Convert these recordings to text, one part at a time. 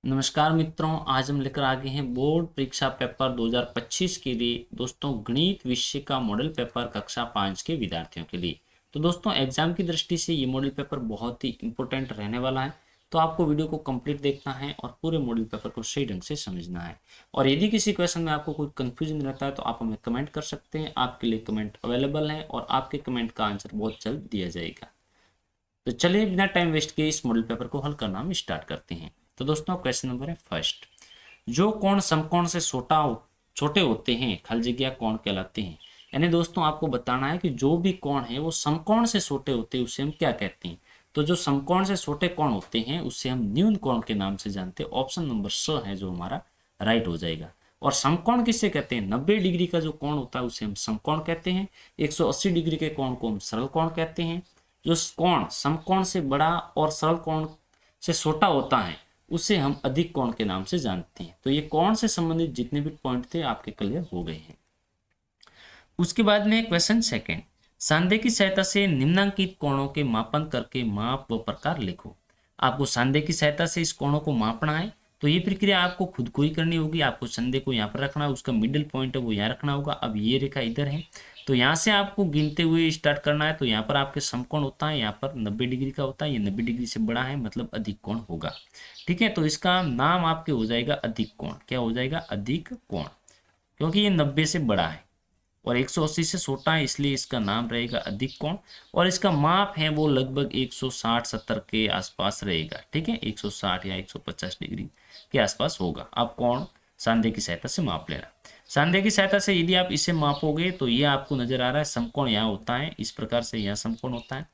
नमस्कार मित्रों, आज हम लेकर आ गए हैं बोर्ड परीक्षा पेपर 2025 के लिए दोस्तों गणित विषय का मॉडल पेपर कक्षा 5 के विद्यार्थियों के लिए। तो दोस्तों एग्जाम की दृष्टि से ये मॉडल पेपर बहुत ही इंपॉर्टेंट रहने वाला है। तो आपको वीडियो को कंप्लीट देखना है और पूरे मॉडल पेपर को सही ढंग से समझना है। और यदि किसी क्वेश्चन में आपको कोई कंफ्यूजन रहता है तो आप हमें कमेंट कर सकते हैं। आपके लिए कमेंट अवेलेबल है और आपके कमेंट का आंसर बहुत जल्द दिया जाएगा। तो चलिए बिना टाइम वेस्ट किए इस मॉडल पेपर को हल करना हम स्टार्ट करते हैं। तो दोस्तों क्वेश्चन नंबर है फर्स्ट। जो कोण समकोण से छोटे होते हैं खाली जगह कोण कहलाते हैं। यानी दोस्तों आपको बताना है कि जो भी कोण है वो समकोण से छोटे होते हैं उसे हम क्या कहते हैं। तो जो समकोण से छोटे कोण होते हैं उससे हम न्यून कोण के नाम से जानते हैं। ऑप्शन नंबर स है जो हमारा राइट हो जाएगा। और समकोण किससे कहते हैं? 90 डिग्री का जो कोण होता है उसे हम समकोण कहते हैं। 180 डिग्री के कोण को हम सरल कोण कहते हैं। जो कोण समकोण से बड़ा और सरल कोण से छोटा होता है उसे हम अधिक कोण के नाम से जानते हैं। तो ये कोण से संबंधित जितने भी पॉइंट थे आपके क्लियर हो गए हैं। उसके बाद में क्वेश्चन सेकंड। सांदे की सहायता से निम्नांकित कोणों के मापन करके माप व प्रकार लिखो। आपको सांदे की सहायता से इस कोणों को मापना है। तो ये प्रक्रिया आपको खुद को ही करनी होगी। आपको संदे को यहाँ पर रखना है, उसका मिडिल पॉइंट है वो यहाँ रखना होगा। अब ये रेखा इधर है तो यहाँ से आपको गिनते हुए स्टार्ट करना है। तो यहाँ पर आपके समकोण होता है, यहाँ पर 90 डिग्री का होता है, ये 90 डिग्री से बड़ा है मतलब अधिक कोण होगा। ठीक है, तो इसका नाम आपके हो जाएगा अधिक कोण। क्या हो जाएगा? अधिक कोण, क्योंकि ये 90 से बड़ा है और 180 से छोटा है इसलिए इसका नाम रहेगा अधिक कोण। और इसका माप है वो लगभग 160-70 के आसपास रहेगा। ठीक है, 160 या 150 डिग्री के आसपास होगा। आप कोण सांदे की सहायता से माप लेना। सांदे की सहायता से यदि आप इसे मापोगे तो ये आपको नजर आ रहा है समकोण यहाँ होता है, इस प्रकार से यहाँ समकोण होता है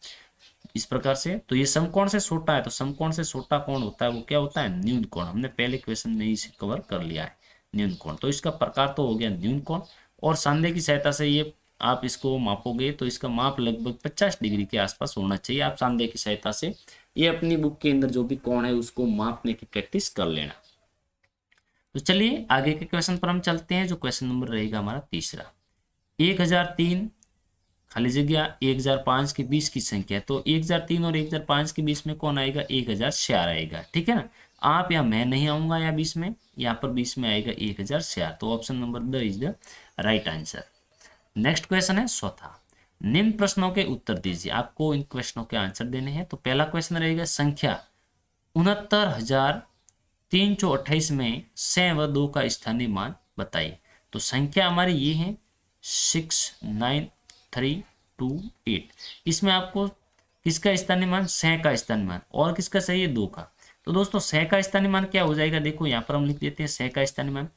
इस प्रकार से। तो ये समकोण से छोटा है, तो समकोण से छोटा कोण होता है वो क्या होता है? न्यून कोण। हमने पहले क्वेश्चन में इसे कवर कर लिया है, न्यून कोण। तो इसका प्रकार तो हो गया न्यून कोण। और सांदे की सहायता से ये आप इसको मापोगे तो इसका माप लगभग 50 डिग्री के आसपास होना चाहिए। आप सांदे की सहायता से ये अपनी बुक के अंदर जो भी कोण है उसको मापने की प्रैक्टिस कर लेना। तो चलिए आगे के क्वेश्चन पर हम चलते हैं, जो क्वेश्चन नंबर रहेगा हमारा तीसरा। 1003 खाली जगह 1005 के 20 की संख्या। तो 1003 और 1005 के बीच में कौन आएगा? 1004 आएगा। ठीक है ना। आप या मैं नहीं आऊंगा या 20 में, यहाँ पर 20 में आएगा 1004। तो option number the is the right answer. Next question है चौथा। निम्न प्रश्नों के उत्तर दीजिए। आपको इन क्वेश्चनों के आंसर देने हैं। तो पहला क्वेश्चन रहेगा संख्या 69,328 में 6 व 2 का स्थानीय मान बताइए। तो संख्या हमारी ये है 69328। इसमें आपको किसका स्थानीय मान? 6 का स्थानीय मान। और किसका सही है? 2 का। तो दोस्तों 6 का स्थानीय मान क्या हो जाएगा? देखो यहाँ पर हम लिख देते हैं 6 का स्थानीय मान।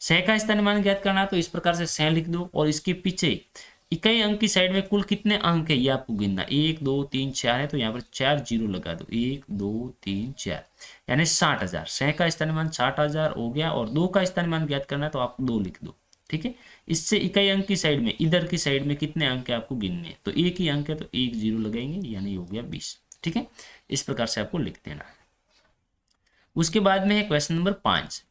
6 का स्थानीय मान ज्ञात करना है तो इस प्रकार से 6 लिख दो और इसके पीछे इकाई अंक की साइड में कुल कितने अंक है ये आपको गिनना। 1 2 3 4 है तो यहाँ पर 4 जीरो लगा दो। 1 2 3 4 यानी 60,000। 6 का स्थानीय मान 60,000 हो गया। और 2 का स्थानीय मान ज्ञात करना है तो आप 2 लिख दो। ठीक है, इससे इकाई अंक की साइड में इधर की साइड में कितने अंक है आपको गिनने हैं। तो एक ही अंक है तो 1 जीरो लगाएंगे यानी हो गया 20। ठीक है, इस प्रकार से आपको लिख देना है। उसके बाद में है क्वेश्चन नंबर 5।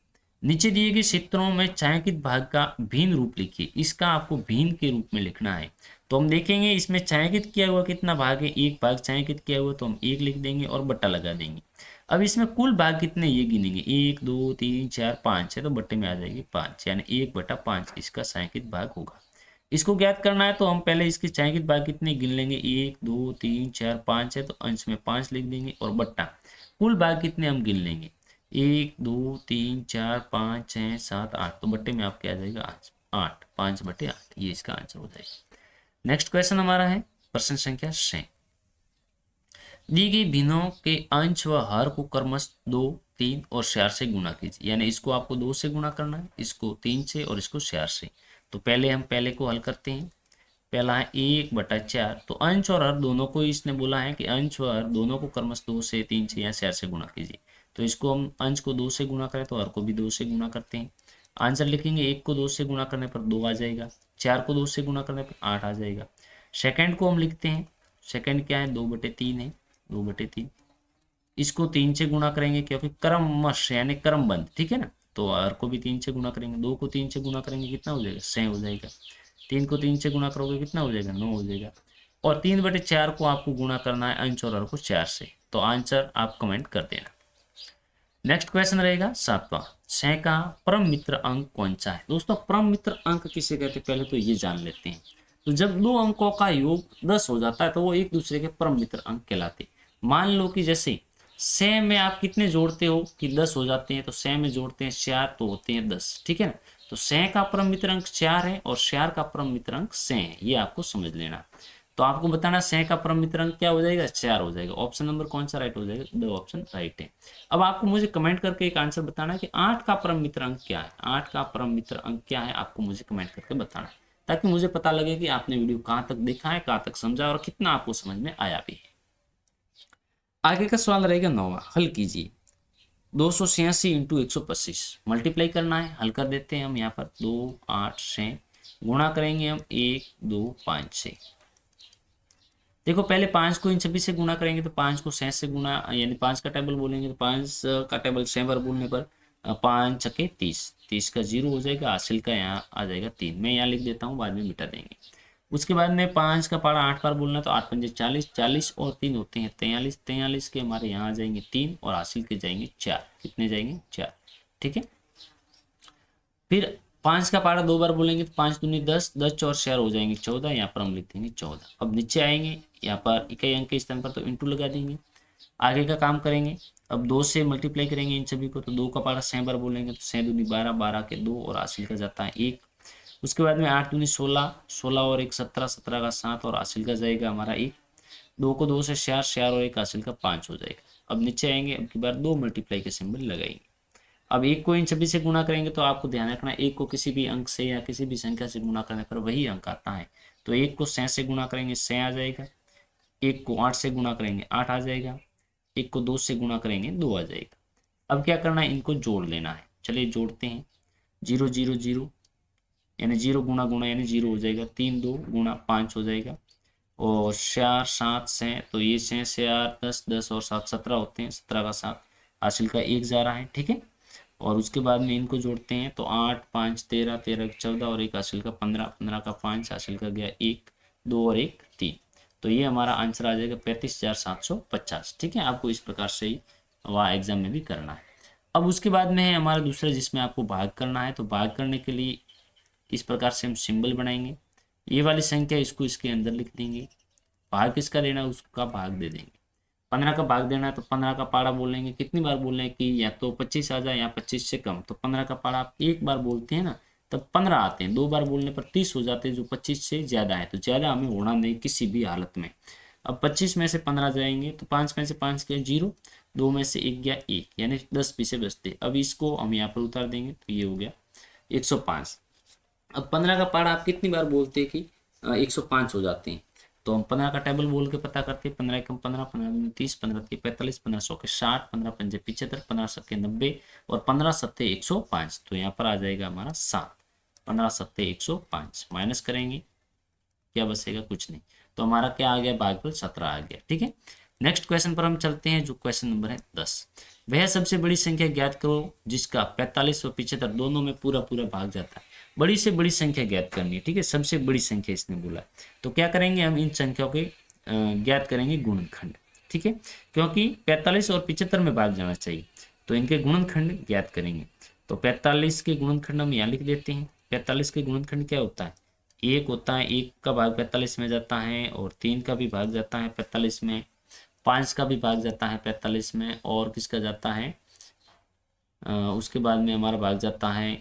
नीचे दिए गए चित्रों में छायांकित भाग का भिन्न रूप लिखिए। इसका आपको भिन्न के रूप में लिखना है। तो हम देखेंगे इसमें छायांकित किया हुआ कितना भाग है? एक भाग छायांकित किया हुआ तो हम 1 लिख देंगे और बट्टा लगा देंगे। अब इसमें कुल भाग कितने ये गिनेंगे। 1 2 3 4 5 है तो बट्टे में आ जाएगी 5 यानी 1/5 इसका छायांकित भाग होगा। इसको ज्ञात करना है तो हम पहले इसके छायांकित भाग कितने गिन लेंगे। 1 2 3 4 5 है तो अंश में 5 लिख देंगे और बट्टा कुल भाग कितने हम गिन लेंगे। 1 2 3 4 5 6 7 8 तो बट्टे में आपके आ जाएगा 8। 5/8 ये इसका आंसर हो जाएगा। नेक्स्ट क्वेश्चन हमारा है प्रश्न संख्या 6। दी गई भिन्नों के अंश व हर को क्रमश 2 3 और 4 से गुणा कीजिए। यानी इसको आपको 2 से गुणा करना है, इसको 3 से और इसको 4 से। तो पहले हम पहले को हल करते हैं। पहला है 1/4। तो अंश और हर दोनों को इसने बोला है कि अंश व हर दोनों को क्रमश 2 से 3 से या 4 से गुणा कीजिए। तो इसको हम अंश को 2 से गुणा करें तो हर को भी 2 से गुणा करते हैं। आंसर लिखेंगे 1 को 2 से गुणा करने पर 2 आ जाएगा, 4 को 2 से गुणा करने पर 8 आ जाएगा। सेकंड को हम लिखते हैं। सेकंड क्या है? 2/3 है, 2/3। इसको 3 से गुणा करेंगे क्योंकि क्रमश यानी क्रमबद्ध। ठीक है ना, तो हर को भी 3 से गुणा करेंगे। 2 को 3 से गुणा करेंगे कितना हो जाएगा? 6 हो जाएगा। 3 को 3 से गुणा करोगे कितना हो जाएगा? 9 हो जाएगा। और 3/4 को आपको गुणा करना है अंश और हर को 4 से। तो आंसर आप कमेंट कर देना। नेक्स्ट क्वेश्चन रहेगा 7वां, 6 का परम मित्र अंक कौन सा है। दोस्तों परम मित्र अंक किसे कहते हैं पहले तो ये जान लेते हैं। तो जब दो अंकों का योग 10 हो जाता है तो वो एक दूसरे के परम मित्र अंक कहलाते हैं। मान लो कि जैसे 6 में आप कितने जोड़ते हो कि 10 हो जाते हैं, तो 6 में जोड़ते हैं 4 तो होते हैं 10, ठीक है ना। तो 6 का परम मित्र अंक 4 है और 4 का परम मित्र अंक 6 है, ये आपको समझ लेना। तो आपको बताना 6 का परम मित्र अंक क्या हो जाएगा, 4 हो जाएगा। ऑप्शन नंबर कौन सा राइट हो जाएगा, दो ऑप्शन राइट है। अब आपको मुझे कमेंट करके एक आंसर बताना है कि 8 का परम मित्र अंक क्या है। 8 का परम मित्र अंक क्या है आपको मुझे कमेंट करके बताना है, ताकि मुझे पता लगे कि आपने वीडियो कहाँ तक देखा है, कहाँ तक समझा और कितना आपको समझ में आया भी है। आगे का सवाल रहेगा 9वां, हल कीजिए। 286 इंटू 125 मल्टीप्लाई करना है, हल कर देते हैं हम। यहाँ पर 2 8 से गुणा करेंगे हम 1 2 5 से। देखो पहले 5 को इन सभी से गुणा करेंगे तो 5 को 6 से गुणा, यानी 5 का टेबल बोलेंगे तो 5 का टेबल 6 बार बोलने पर 5 छके 30, 30 का 0 हो जाएगा, हासिल का यहाँ आ जाएगा 3। मैं यहाँ लिख देता हूँ, बाद में मिटा देंगे। उसके बाद में 5 का पारा 8 बार बोलना तो 8 पंजे 40, 40 और 3 होते हैं 43, 43 के हमारे यहाँ आ जाएंगे 3 और हासिल के जाएंगे 4। कितने जाएंगे 4, ठीक है। फिर 5 का पारा 2 बार बोलेंगे तो 5 दूनी 10, 10 और 4 हो जाएंगे 14, यहाँ पर हम लिख देंगे 14। अब नीचे आएंगे यहाँ पर इकाई अंक के स्थान पर तो इंटू लगा देंगे। आगे का काम करेंगे, अब 2 से मल्टीप्लाई करेंगे इन सभी को तो 2 का पारा 6 बार बोलेंगे तो 6 दूनी 12, 12 के 2 और हासिल का जाता है 1। उसके बाद में 8 दूनी 16, 16 और 1 17, 17 का 7 और हासिल का जाएगा हमारा 1। 2 को 2 से 4, 4 और 1 हासिल का 5 हो जाएगा। अब नीचे आएंगे, अब की बार 2 मल्टीप्लाई के सिंबल लगाएंगे। अब 1 को इन सभी से गुणा करेंगे तो आपको ध्यान रखना 1 को किसी भी अंक से या किसी भी संख्या से गुणा करने पर वही अंक आता है। तो 1 को 6 से गुणा करेंगे 6 आ जाएगा, 1 को 8 से गुणा करेंगे 8 आ जाएगा, 1 को 2 से गुणा करेंगे 2 आ जाएगा। अब क्या करना है, इनको जोड़ लेना है। चलिए जोड़ते हैं, 0 0 0 यानी 0 गुणा गुणा यानी 0 हो जाएगा, 3 2 गुणा 5 हो जाएगा और 4 7 6, तो ये 6 से 8 10, 10 और 7 17 होते हैं, 17 का 7 हासिल का 1 जा रहा है, ठीक है। और उसके बाद में इनको जोड़ते हैं तो 8 5 13, 13 का 14 और 1 हासिल का 15, 15 का 5 हासिल का गया 1, 2 और 1 3। तो ये हमारा आंसर आ जाएगा 35,750, ठीक है। आपको इस प्रकार से ही वह एग्जाम में भी करना है। अब उसके बाद में है हमारा दूसरा जिसमें आपको भाग करना है। तो भाग करने के लिए इस प्रकार से हम सिंबल बनाएंगे, ये वाली संख्या इसको इसके अंदर लिख देंगे, भाग किसका देना है उसका भाग दे देंगे। 15 का भाग देना है तो 15 का पारा बोलेंगे, कितनी बार बोल रहे हैं कि या तो 25 आ जाए या 25 से कम। तो 15 का पारा आप एक बार बोलते हैं ना तब 15 आते हैं, 2 बार बोलने पर 30 हो जाते हैं जो 25 से ज़्यादा है। तो ज़्यादा हमें होना नहीं किसी भी हालत में। अब 25 में से 15 जाएंगे तो 5 में से 5 गया 0, 2 में से 1 गया 1, यानी 10 पीछे बचते। अब इसको हम यहाँ पर उतार देंगे तो ये हो गया 105। अब 15 का पारा आप कितनी बार बोलते हैं कि 105 हो जाते हैं। तो हम 15 का टेबल बोल के पता करते हैं, 15 कम 15, 15 दूनी 30, 15 के 45, 15 सौ के 60, 15 पंजे 75, 15 सत्ते 90 और 15 सत्ते 105। तो यहाँ पर आ जाएगा हमारा 7, 15 सत्ते 105 माइनस करेंगे, क्या बचेगा कुछ नहीं। तो हमारा क्या आ गया, भागफल 17 आ गया, ठीक है। नेक्स्ट क्वेश्चन पर हम चलते हैं जो क्वेश्चन नंबर है 10। वह सबसे बड़ी संख्या ज्ञात करो जिसका 45 व 75 दोनों में पूरा पूरा भाग जाता है। बड़ी से बड़ी संख्या ज्ञात करनी है, ठीक है। सबसे बड़ी संख्या इसने बोला। तो क्या करेंगे, हम इन संख्याओं के ज्ञात करेंगे गुणनखंड, ठीक है। क्योंकि 45 और 75 में भाग जाना चाहिए तो इनके गुणनखंड ज्ञात करेंगे। तो 45 के गुणनखंड हम यहाँ लिख देते हैं। 45 के गुणनखंड क्या होता है, 1 होता है, 1 का भाग 45 में जाता है और 3 का भी भाग जाता है 45 में, 5 का भी भाग जाता है 45 में और किसका जाता है उसके बाद में हमारा भाग जाता है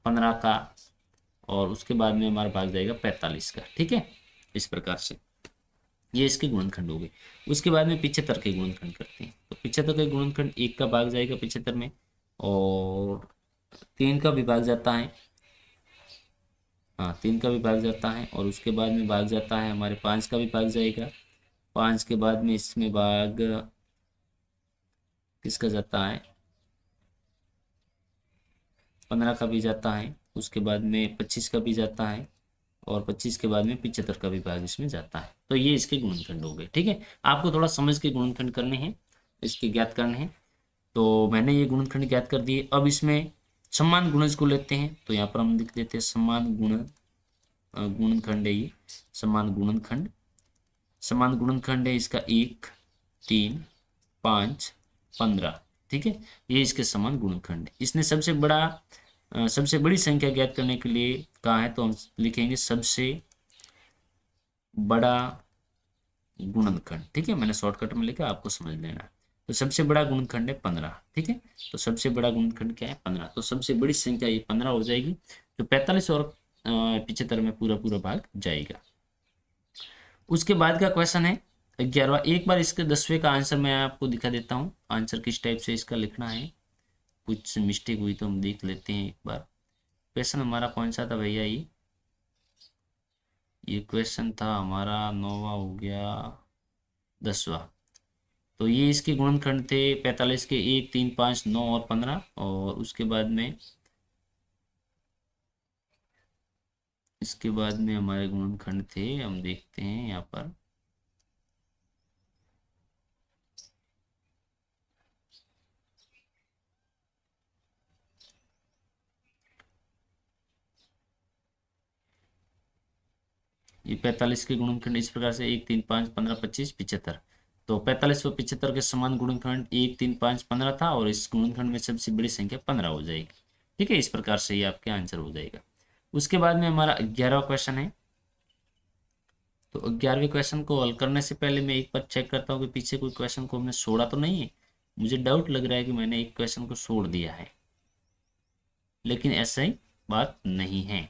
15 का और उसके बाद में हमारा भाग जाएगा 45 का, ठीक है। इस प्रकार से ये इसके गुणनखंड हो गए। उसके बाद में 75 के गुणनखंड करते हैं। तो 75 के गुणनखंड 1 का भाग जाएगा 75 में और 3 का भी भाग जाता है, हाँ 3 का भी भाग जाता है और उसके बाद में भाग जाता है हमारे 5 का भी भाग जाएगा। 5 के बाद में इसमें भाग किसका जाता है, 15 का भी जाता है। उसके बाद में 25 का भी जाता है और 25 के बाद में 75 का भी भाग इसमें जाता है। तो ये इसके गुणनखंड हो गए, ठीक है। आपको थोड़ा समझ के गुणनखंड करने हैं, इसके ज्ञात करने हैं। तो मैंने ये गुणनखंड ज्ञात कर दिए। अब इसमें समान गुणज को लेते हैं तो यहाँ पर हम लिख देते हैं समान गुणनखंड है ये, समान गुणनखंड। समान गुणनखंड है इसका 1 3 5 15। ठीक है, ये इसके समान गुणनखंड। इसने सबसे बड़ी संख्या ज्ञात करने के लिए कहा है, तो हम लिखेंगे सबसे बड़ा गुणनखंड। ठीक है, मैंने शॉर्टकट में लिखा, आपको समझ लेना। तो सबसे बड़ा गुणनखंड है 15। ठीक है, तो सबसे बड़ा गुणनखंड क्या है 15, तो सबसे बड़ी संख्या ये 15 हो जाएगी। तो 45 और 75 में पूरा पूरा भाग जाएगा। उसके बाद का क्वेश्चन है 11वां। एक बार इसके 10वें का आंसर मैं आपको दिखा देता हूँ, आंसर किस टाइप से इसका लिखना है। कुछ मिस्टेक हुई तो हम देख लेते हैं एक बार। क्वेश्चन हमारा कौन सा था भैया? ये क्वेश्चन था हमारा 9वां हो गया, 10वां। तो ये इसके गुणनखंड थे 45 के 1, 3, 5, 9 और 15। और उसके बाद में इसके बाद में हमारे गुणनखंड थे, हम देखते हैं यहाँ पर। ये 45 के गुणनखंड इस प्रकार से 1, 3, 5, 15, 25, 75। तो 45 व 75 के समान गुणनखंड 1, 3, 5, 15 था, और इस गुणनखंड में सबसे बड़ी संख्या 15 हो जाएगी। ठीक है, इस प्रकार से ये आपके आंसर हो जाएगा। उसके बाद में हमारा 11वां क्वेश्चन है। तो 11वें क्वेश्चन को हल करने से पहले मैं एक बार चेक करता हूँ कि पीछे कोई क्वेश्चन को हमने छोड़ा तो नहीं है। मुझे डाउट लग रहा है कि मैंने एक क्वेश्चन को छोड़ दिया है, लेकिन ऐसा ही बात नहीं है।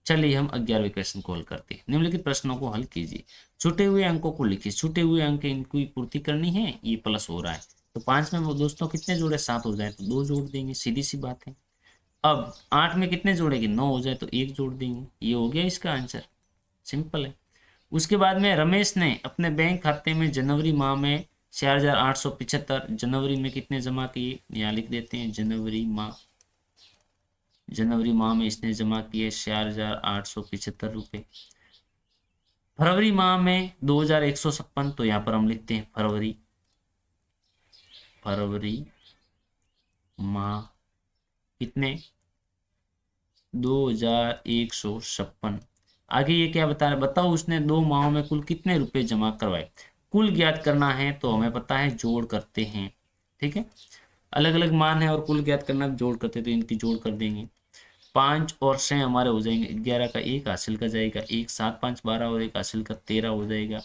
चलिए हम 11वें क्वेश्चन को हल करते हैं। निम्नलिखित प्रश्नों को हल कीजिए। छूटे हुए अंकों को लिखिए। छूटे हुए अंक इनकी पूर्ति करनी है, ये प्लस हो रहा है। तो 5 में वो दोस्तों कितने जोड़े? 7 हो जाए तो 2 जोड़ देंगे, सीधी सी बात है। अब 8 में कितने जोड़ेंगे? 9 हो जाए तो 1 जोड़ देंगे। ये हो गया इसका आंसर, सिंपल है। उसके बाद में रमेश ने अपने बैंक खाते में जनवरी माह में 4875, जनवरी में कितने जमा किए? यहाँ लिख देते हैं जनवरी माह में इसने जमा किए 4875 रुपये। फरवरी माह में 2156, तो यहाँ पर हम लिखते हैं फरवरी माह कितने? 2156। आगे ये क्या बता रहा है? बताओ उसने 2 माहों में कुल कितने रुपए जमा करवाए। कुल ज्ञात करना है तो हमें पता है जोड़ करते हैं। ठीक है, अलग अलग मान है और कुल ज्ञात करना जोड़ करते, तो इनकी जोड़ कर देंगे। 5 और 6 हमारे हो जाएंगे 11 का, 1 हासिल का जाएगा 1, 7, 5, 12 और 1 हासिल का 13 हो जाएगा।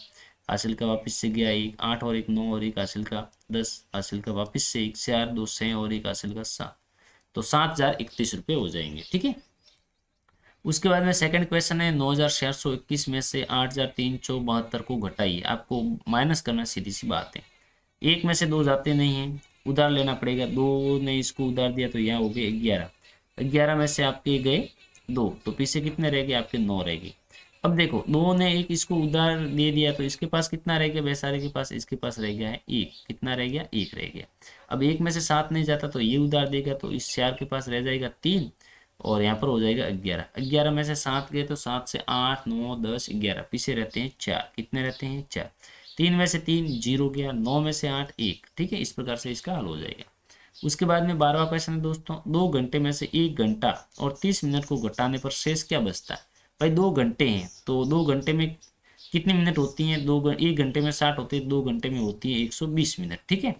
हासिल का वापस से गया 1, 8 और 1 9 और 1 हासिल का 10, हासिल का वापस से 1, 4, 2, 6 और 1 हासिल का 7, तो 7031 रुपये हो जाएंगे। ठीक है, उसके बाद में सेकंड क्वेश्चन है 9621 में से 8372 को घटाइए। आपको माइनस करना, सीधी सी बात है। 1 में से 2 जाते नहीं हैं, उधार लेना पड़ेगा। 2 ने इसको उधार दिया तो यहाँ हो गए 11। 11 में से आपके गए 2, तो पीछे कितने रह गए? आपके 9 रह गए। अब देखो 2 ने एक इसको उधार दे दिया, तो इसके पास कितना रह गया? बेसारे के पास, इसके पास रह गया है 1। कितना रह गया? 1 रह गया। अब 1 में से 7 नहीं जाता तो ये उधार देगा, तो इस 4 के पास रह जाएगा 3, और यहाँ पर हो जाएगा 11। 11 में से 7 गए तो 7 से 8, 9, 10, 11, पीछे रहते हैं 4। कितने रहते हैं? 4। 3 में से 3 0 गया, 9 में से 8 1। ठीक है, इस प्रकार से इसका हल हो जाएगा। उसके बाद में 12वां क्वेश्चन है दोस्तों, 2 घंटे में से 1 घंटा और 30 मिनट को घटाने पर शेष क्या बचता है? भाई 2 घंटे हैं, तो 2 घंटे में कितनी मिनट होती हैं? 1 घंटे में 60 होती है, 2 घंटे में होती है 120 मिनट। ठीक है,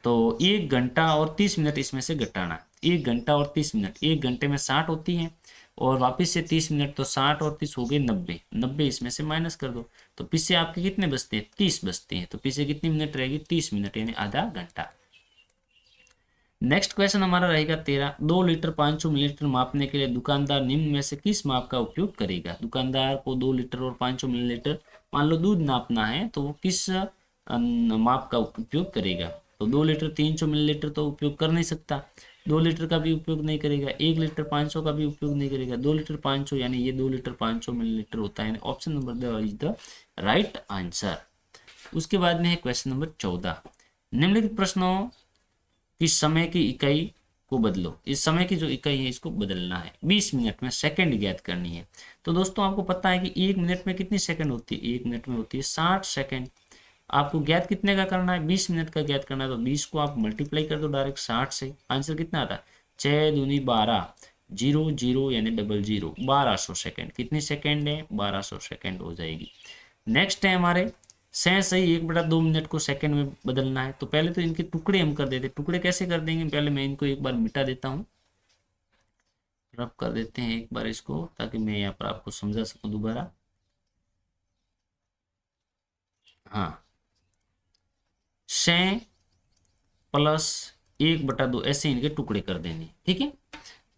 तो 1 घंटा और 30 मिनट इसमें से घटाना। 1 घंटा और 30 मिनट, 1 घंटे में 60 होती है और वापस से 30 मिनट, तो 60 और 30 हो गए 90। 90 इसमें से माइनस कर दो, तो पीछे आपके कितने बचते हैं? 30 बचते हैं। तो पीछे कितनी मिनट रहेगी? 30 मिनट, यानी आधा घंटा। नेक्स्ट क्वेश्चन हमारा रहेगा 13। 2 लीटर 500 मिलीलीटर मापने के लिए दुकानदार निम्न में से किस माप का उपयोग करेगा? दुकानदार को 2 लीटर और 500 मिलीलीटर मान लो दूध नापना है, तो वो किस माप का उपयोग करेगा? तो 2 लीटर 300 मिलीलीटर तो उपयोग कर नहीं सकता, 2 लीटर का भी उपयोग नहीं करेगा, 1 लीटर 500 का भी उपयोग नहीं करेगा। 2 लीटर 500 यानी ये 2 लीटर 500 मिलीलीटर होता है। Option number the is the right answer. उसके बाद में है क्वेश्चन नंबर 14। निम्नलिखित प्रश्नों कि समय की इकाई को बदलो। इस समय की जो इकाई है इसको बदलना है। 20 मिनट में सेकंड ज्ञात करनी है। तो दोस्तों आपको पता है कि 1 मिनट में कितनी सेकंड होती है? 1 मिनट में होती है 60 सेकंड। आपको ज्ञात कितने का करना है? 20 मिनट का ज्ञात करना है। तो 20 को आप मल्टीप्लाई कर दो डायरेक्ट 60 से। आंसर कितना आता है? 6 दूनी 12, 0 0 यानी 00, 1200 सेकंड। कितनी सेकंड है? 1200 सेकंड हो जाएगी। नेक्स्ट है हमारे सै सही 1/2 मिनट को सेकंड में बदलना है, तो पहले तो इनके टुकड़े हम कर देते। टुकड़े कैसे कर देंगे, पहले मैं इनको एक बार मिटा देता हूँ, रब कर देते हैं एक बार इसको, ताकि मैं यहाँ पर आपको समझा सकूं दोबारा। हाँ, सै प्लस 1/2 ऐसे इनके टुकड़े कर देंगे, ठीक है।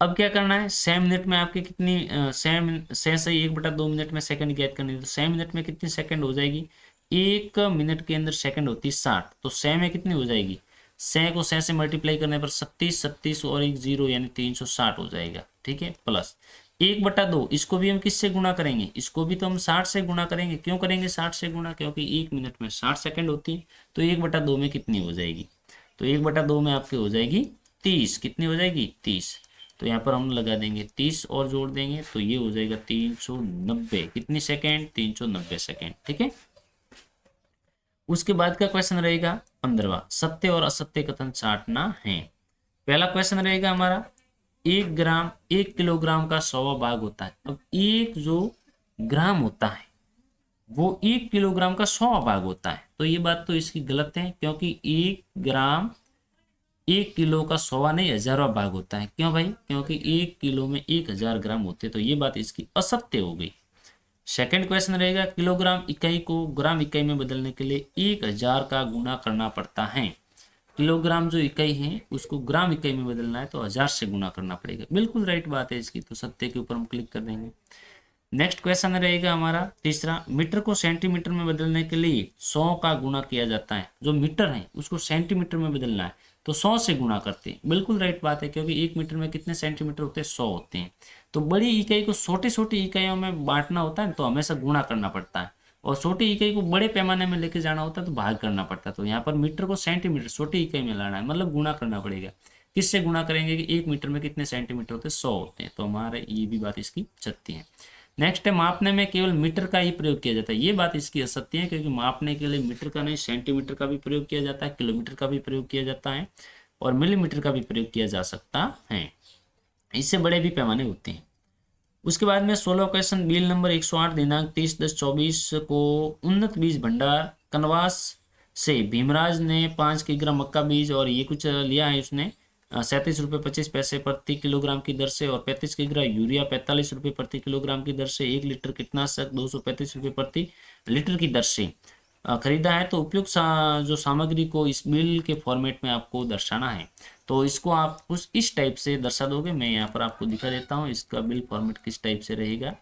अब क्या करना है, 6 मिनट में आपके कितनी सै सही 1/2 मिनट में सेकंड ज्ञात करनी है, तो 6 मिनट में कितनी सेकंड हो जाएगी, 1 मिनट के अंदर सेकंड होती है 60, तो सै में कितनी हो जाएगी, सै को सै से मल्टीप्लाई करने पर 37, 37 और एक 0 यानी 360 हो जाएगा, ठीक है। प्लस 1/2, इसको भी हम किससे गुणा करेंगे, इसको भी तो हम 60 से गुणा करेंगे। क्यों करेंगे 60 से गुणा, क्योंकि 1 मिनट में 60 सेकंड होती है, तो 1/2 में कितनी हो जाएगी, तो 1/2 में आपकी हो जाएगी 30, कितनी हो जाएगी 30, तो यहाँ पर हम लगा देंगे 30 और जोड़ देंगे, तो ये हो जाएगा 390, कितनी सेकेंड, 390 सेकेंड, ठीक है। उसके बाद का क्वेश्चन रहेगा 15वां, सत्य और असत्य कथन छांटना है। पहला क्वेश्चन रहेगा हमारा, 1 ग्राम 1 किलोग्राम का 100वां भाग होता है। अब एक जो ग्राम होता है वो 1 किलोग्राम का 100वां भाग होता है, तो ये बात तो इसकी गलत है, क्योंकि 1 ग्राम 1 किलो का 100वां नहीं 1000वां भाग होता है। क्यों भाई, क्योंकि 1 किलो में 1000 ग्राम होते हैं, तो ये बात इसकी असत्य हो गई। सेकंड क्वेश्चन रहेगा, किलोग्राम इकाई को ग्राम इकाई में बदलने के लिए 1000 का गुणा करना पड़ता है। किलोग्राम जो इकाई है उसको ग्राम इकाई में बदलना है तो 1000 से गुणा करना पड़ेगा, बिल्कुल राइट बात है इसकी, तो सत्य के ऊपर हम क्लिक कर देंगे। नेक्स्ट क्वेश्चन रहेगा हमारा तीसरा, मीटर को सेंटीमीटर में बदलने के लिए 100 का गुणा किया जाता है। जो मीटर है उसको सेंटीमीटर में बदलना है तो 100 से गुणा करते हैं, बिल्कुल राइट बात है, क्योंकि 1 मीटर में कितने सेंटीमीटर होते हैं, 100 होते हैं। तो बड़ी इकाई को छोटी छोटी इकाइयों में बांटना होता है तो हमेशा गुणा करना पड़ता है, और छोटी इकाई को बड़े पैमाने में लेके जाना होता है तो भाग करना पड़ता है। तो यहाँ पर मीटर को सेंटीमीटर छोटी इकाई में लाना है, मतलब गुणा करना पड़ेगा। किससे गुणा करेंगे कि 1 मीटर में कितने सेंटीमीटर होते हैं, 100 होते हैं, तो हमारे ये भी बात इसकी सत्य है। नेक्स्ट है, मापने में केवल मीटर का ही प्रयोग किया जाता है। ये बात इसकी असत्य है, क्योंकि मापने के लिए मीटर का नहीं सेंटीमीटर का भी प्रयोग किया जाता है, किलोमीटर का भी प्रयोग किया जाता है, और मिलीमीटर का भी प्रयोग किया जा सकता है। इससे बड़े भी पैमाने होते हैं। उसके बाद में 16 क्वेश्चन, बिल नंबर 108 दिनांक 30/10/24 को उन्नत बीज भंडार कनवास से भीमराज ने 5 किलोग्राम मक्का बीज और ये कुछ लिया है उसने 37 रुपये 25 पैसे प्रति किलोग्राम की दर से, और 35 किलोग्राम यूरिया 45 रुपये प्रति किलोग्राम की दर से, 1 लीटर कीटनाशक 235 रुपये प्रति लीटर की दर से खरीदा है। तो उपयुक्त जो सामग्री को इस बिल के फॉर्मेट में आपको दर्शाना है, तो इसको आप कुछ इस टाइप से दर्शा दोगे। मैं यहाँ पर आपको दिखा देता हूँ इसका बिल फॉर्मेट किस टाइप से रहेगा।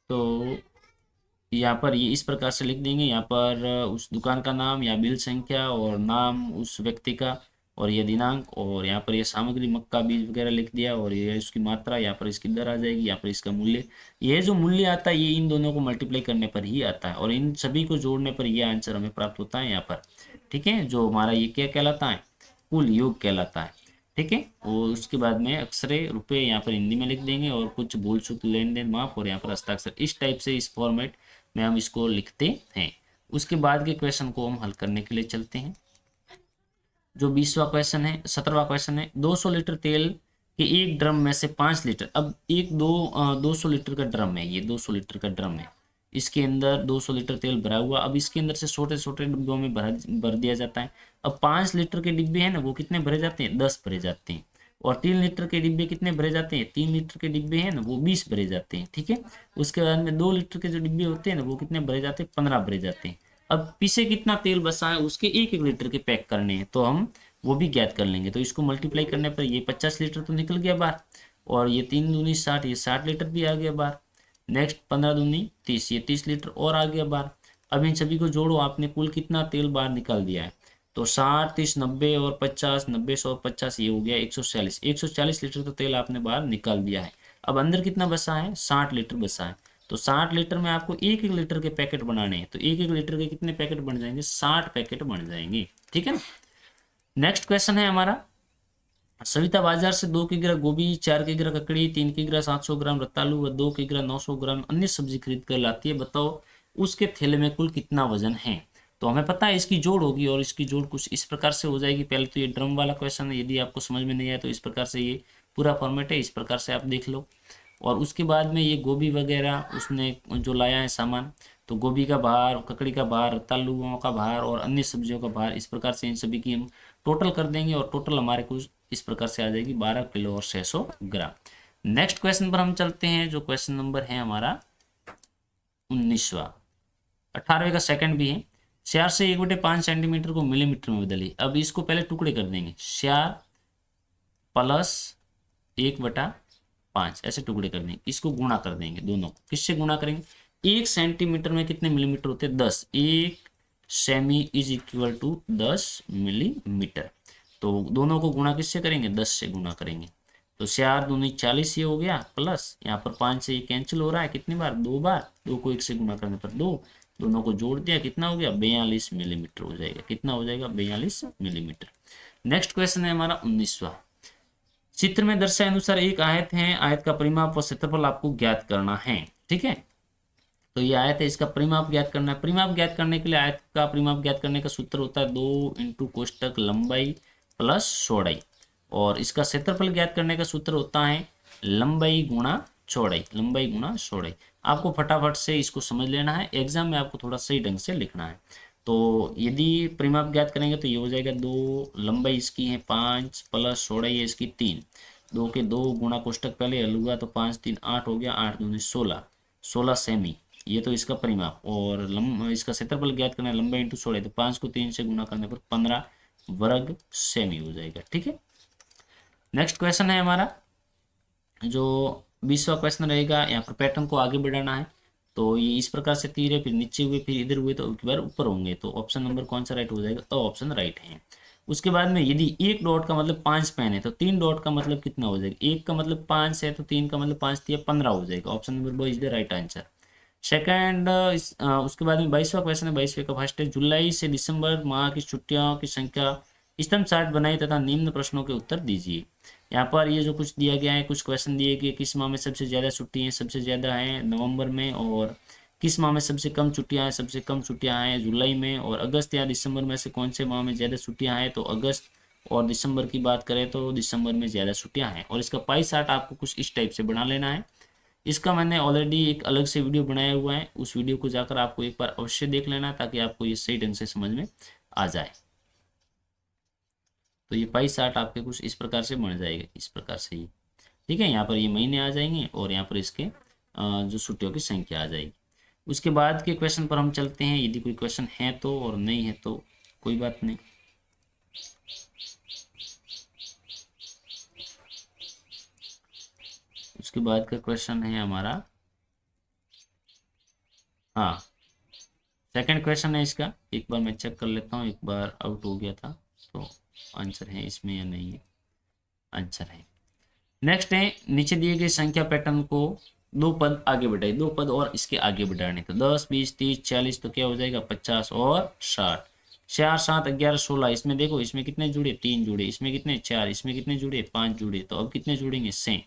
तो यहाँ पर ये इस प्रकार से लिख देंगे, यहाँ पर उस दुकान का नाम या बिल संख्या और नाम उस व्यक्ति का, और ये दिनांक, और यहाँ पर ये सामग्री मक्का बीज वगैरह लिख दिया, और ये इसकी मात्रा, यहाँ पर इसकी दर आ जाएगी, यहाँ पर इसका मूल्य। ये जो मूल्य आता है ये इन दोनों को मल्टीप्लाई करने पर ही आता है, और इन सभी को जोड़ने पर ये आंसर हमें प्राप्त होता है यहाँ पर, ठीक है। जो हमारा ये क्या कहलाता है, कुल योग कहलाता है, ठीक है। और उसके बाद में अक्षरे रुपये यहाँ पर हिंदी में लिख देंगे, और कुछ भूल चूक लेन देन माफ, और यहाँ पर हस्ताक्षर, इस टाइप से इस फॉर्मेट में हम इसको लिखते हैं। उसके बाद के क्वेश्चन को हम हल करने के लिए चलते हैं। जो 20वां क्वेश्चन है, 17वां क्वेश्चन है, 200 लीटर तेल के एक ड्रम में से 5 लीटर, अब 200 लीटर का ड्रम है, ये 200 लीटर का ड्रम है, इसके अंदर 200 लीटर तेल भरा हुआ। अब इसके अंदर से छोटे छोटे डिब्बों में भर दिया जाता है। अब 5 लीटर के डिब्बे हैं ना, वो कितने भरे जाते हैं, 10 भरे जाते हैं, और 3 लीटर के डिब्बे कितने भरे जाते हैं, 3 लीटर के डिब्बे हैं ना वो 20 भरे जाते हैं, ठीक है। उसके बाद में 2 लीटर के जो डिब्बे होते हैं ना वो कितने भरे जाते हैं, 15 भरे जाते हैं। अब पीछे कितना तेल बचा है उसके 1-1 लीटर के पैक करने हैं, तो हम वो भी ज्ञात कर लेंगे। तो इसको मल्टीप्लाई करने पर ये 50 लीटर तो निकल गया बाहर, और ये 3 दूनी 60, ये 60 लीटर भी आ गया बाहर। नेक्स्ट 15 दूनी 30, ये 30 लीटर और आ गया बाहर। अब इन सभी को जोड़ो, आपने कुल कितना तेल बाहर निकाल दिया है, तो 60, 30, 90 और 50, 90, 100, 50, ये हो गया 140, 140 लीटर तो तेल आपने बाहर निकाल दिया है। अब अंदर कितना बचा है, 60 लीटर बचा है। तो 60 लीटर में आपको 1-1 लीटर के पैकेट बनाने हैं, तो 1-1 लीटर के कितने पैकेट बन जाएंगे, 60 पैकेट बन जाएंगे, ठीक है ना। नेक्स्ट क्वेश्चन है हमारा, सविता बाजार से 2 किलोग्राम गोभी, 4 किलोग्राम ककड़ी, 3 किलोग्राम 700 ग्राम रतालू व 2 किलोग्राम 900 ग्राम अन्य सब्जी खरीद कर लाती है। बताओ उसके थैले में कुल कितना वजन है। तो हमें पता है इसकी जोड़ होगी, और इसकी जोड़ कुछ इस प्रकार से हो जाएगी। पहले तो ये ड्रम वाला क्वेश्चन है, यदि आपको समझ में नहीं आया तो इस प्रकार से ये पूरा फॉर्मेट है, इस प्रकार से आप देख लो। और उसके बाद में ये गोभी वगैरह उसने जो लाया है सामान, तो गोभी का भार, ककड़ी का भार, रतालुओं का भार और अन्य सब्जियों का भार, इस प्रकार से इन सभी की हम टोटल कर देंगे और टोटल हमारे को इस प्रकार से आ जाएगी 12 किलो और 600 ग्राम। नेक्स्ट क्वेश्चन पर हम चलते हैं, जो क्वेश्चन नंबर है हमारा 19वां। 18वें का सेकंड भी है। स्यार से 1/5 सेंटीमीटर को मिलीमीटर में बदलिए। अब इसको पहले टुकड़े कर देंगे, स्यार प्लस 1/5 ऐसे टुकड़े कर देंगे, इसको गुणा कर देंगे दोनों को। किससे गुणा करेंगे? 1 सेंटीमीटर में कितने मिलीमीटर होते हैं? 10। 1 semi is equal to 10 millimetre. तो दोनों को गुणा किससे करेंगे? 10 से गुणा करेंगे। तो 4 दूनी 40 ये हो गया, प्लस यहाँ पर 5 से ये कैंसिल हो रहा है, कितनी बार? 2 बार। 2 को 1 से गुणा करने पर 2, दोनों को जोड़ दिया, कितना हो गया? 42 मिलीमीटर हो जाएगा। कितना हो जाएगा? 42 मिलीमीटर। नेक्स्ट क्वेश्चन है हमारा 19वां। चित्र में दर्शाए अनुसार एक आयत है, आयत का परिमाप व क्षेत्रफल आपको ज्ञात करना है। ठीक है, तो ये आयत है, इसका परिमाप ज्ञात करना है। परिमाप ज्ञात करने के लिए आयत का परिमाप ज्ञात करने का सूत्र होता है 2 × कोष्टक लंबाई प्लस चौड़ाई, और इसका क्षेत्रफल ज्ञात करने का सूत्र होता है लंबाई गुणा चौड़ाई, लंबाई गुणा चौड़ाई। आपको फटाफट से इसको समझ लेना है, एग्जाम में आपको थोड़ा सही ढंग से लिखना है। तो यदि परिमाप ज्ञात करेंगे तो ये हो जाएगा 2, लंबाई इसकी है 5 प्लस चौड़ाई है इसकी 3, 2 के 2 गुणा कोष्टक पहले हल हुआ तो 5 3 8 हो गया, 8 दूनी 16, 16 सेमी, ये तो इसका परिमाप। और इसका क्षेत्रफल ज्ञात करना है लंबाई इंटू चौड़ाई, तो 5 को 3 से गुणा करने पर 15 वर्ग सेमी हो जाएगा। ठीक है, नेक्स्ट क्वेश्चन है हमारा जो 20वां क्वेश्चन रहेगा। यहाँ पर पैटर्न को आगे बढ़ाना है, तो ये इस प्रकार से तीर है, फिर नीचे हुए, फिर इधर हुए, तो एक बार ऊपर होंगे, तो ऑप्शन नंबर कौन सा राइट हो जाएगा? तो ऑप्शन राइट है। उसके बाद में यदि एक डॉट का मतलब 5 पेन है तो 3 डॉट का मतलब कितना हो जाएगा? एक का मतलब 5 है तो 3 का मतलब 5 दिया 15 हो जाएगा। Option number B is the right answer. Second, उसके बाद में 22वां क्वेश्चन है। 22वें का फर्स्ट है, जुलाई से दिसंबर माह की छुट्टियों की संख्या स्तंभ चार्ट बनाइए तथा निम्न प्रश्नों के उत्तर दीजिए। यहाँ पर ये जो कुछ दिया गया है, कुछ क्वेश्चन दिए गए, किस माह में सबसे ज़्यादा छुट्टी हैं? सबसे ज़्यादा है नवंबर में। और किस माह में सबसे कम छुट्टियां हैं? सबसे कम छुट्टियां हैं जुलाई में। और अगस्त या दिसंबर में से कौन से माह में ज़्यादा छुट्टियां हैं? तो अगस्त और दिसंबर की बात करें तो दिसंबर में ज़्यादा छुट्टियां हैं। और इसका पाई चार्ट आपको कुछ इस टाइप से बना लेना है। इसका मैंने ऑलरेडी एक अलग से वीडियो बनाया हुआ है, उस वीडियो को जाकर आपको एक बार अवश्य देख लेना ताकि आपको ये सही ढंग से समझ में आ जाए। तो ये पाई चार्ट आपके कुछ इस प्रकार से बन जाएगा, इस प्रकार से ही। ठीक है, यहाँ पर ये महीने आ जाएंगे और यहाँ पर इसके जो छुट्टियों की संख्या आ जाएगी। उसके बाद के क्वेश्चन पर हम चलते हैं, यदि कोई क्वेश्चन है तो, और नहीं है तो कोई बात नहीं। उसके बाद का क्वेश्चन है हमारा, हाँ सेकंड क्वेश्चन है इसका। एक बार मैं चेक कर लेता हूँ, एक बार आउट हो गया था, तो आंसर है इसमें या नहीं है? आंसर है। नेक्स्ट है, नीचे दिए गए संख्या पैटर्न को 2 पद आगे बढ़ाए, 2 पद और इसके आगे बढ़ाने, तो 10 20 30 40, तो क्या हो जाएगा? 50 और 60। 4 7 11 16, इसमें देखो, इसमें कितने जुड़े? 3 जुड़े, इसमें कितने? 4, इसमें कितने जुड़े? 5 जुड़े, तो अब कितने जुड़ेंगे? 6,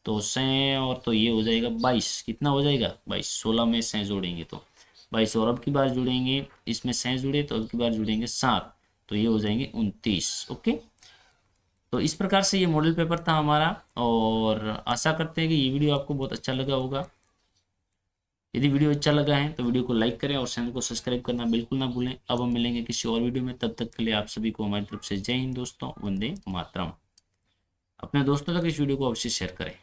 तो 6 और तो ये हो जाएगा 22। कितना हो जाएगा? 22। 16 में 6 जोड़ेंगे तो 22, और अब की बार जुड़ेंगे, इसमें 6 जुड़े तो अब की बार जुड़ेंगे 7, तो ये हो जाएंगे 29। ओके, तो इस प्रकार से ये मॉडल पेपर था हमारा, और आशा करते हैं कि ये वीडियो आपको बहुत अच्छा लगा होगा। यदि वीडियो अच्छा लगा है तो वीडियो को लाइक करें और चैनल को सब्सक्राइब करना बिल्कुल ना भूलें। अब हम मिलेंगे किसी और वीडियो में, तब तक के लिए आप सभी को हमारी तरफ से जय हिंद दोस्तों, वंदे मातरम। अपने दोस्तों तक इस वीडियो को अवश्य शेयर करें।